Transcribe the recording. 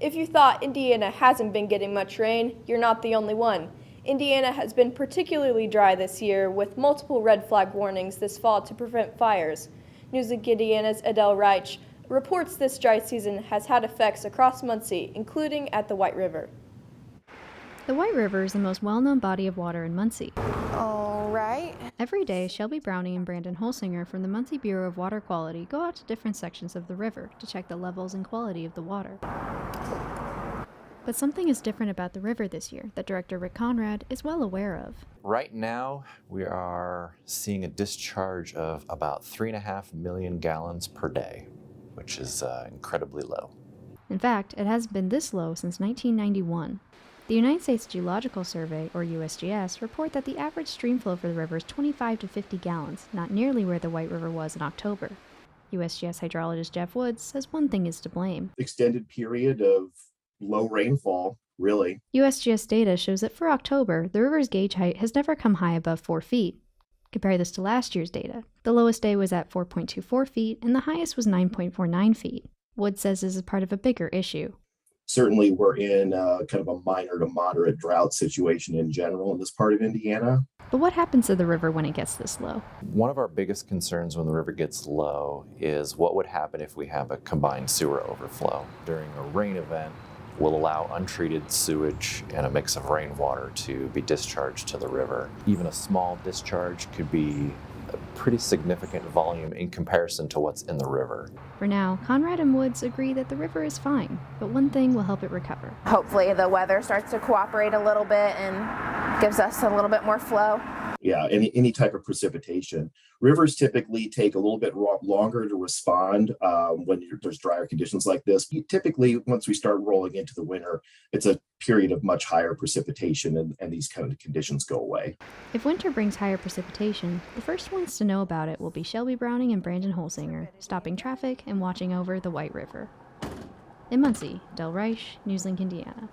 If you thought Indiana hasn't been getting much rain, you're not the only one. Indiana has been particularly dry this year, with multiple red flag warnings this fall to prevent fires. Newsweek Indiana's Adele Reich reports this dry season has had effects across Muncie, including at the White River. The White River is the most well-known body of water in Muncie. All right. Every day, Shelby Browning and Brandon Holsinger from the Muncie Bureau of Water Quality go out to different sections of the river to check the levels and quality of the water. But something is different about the river this year that Director Rick Conrad is well aware of. Right now, we are seeing a discharge of about 3.5 million gallons per day, which is incredibly low. In fact, it hasn't been this low since 1991. The United States Geological Survey, or USGS, report that the average stream flow for the river is 25 to 50 gallons, not nearly where the White River was in October. USGS hydrologist Jeff Woods says one thing is to blame. Extended period of low rainfall, really. USGS data shows that for October, the river's gauge height has never come high above 4 feet. Compare this to last year's data. The lowest day was at 4.24 feet, and the highest was 9.49 feet. Woods says this is part of a bigger issue. Certainly, we're in kind of a minor to moderate drought situation in general in this part of Indiana. But what happens to the river when it gets this low? One of our biggest concerns when the river gets low is what would happen if we have a combined sewer overflow. During a rain event, we'll allow untreated sewage and a mix of rainwater to be discharged to the river. Even a small discharge could be a pretty significant volume in comparison to what's in the river. For now, Conrad and Woods agree that the river is fine, but one thing will help it recover. Hopefully the weather starts to cooperate a little bit and gives us a little bit more flow. Yeah, any type of precipitation. Rivers typically take a little bit longer to respond when there's drier conditions like this. Typically, once we start rolling into the winter, it's a period of much higher precipitation and these kind of conditions go away. If winter brings higher precipitation, the first ones to know about it will be Shelby Browning and Brandon Holsinger, stopping traffic and watching over the White River. In Muncie, Del Reich, Newsweek, Indiana.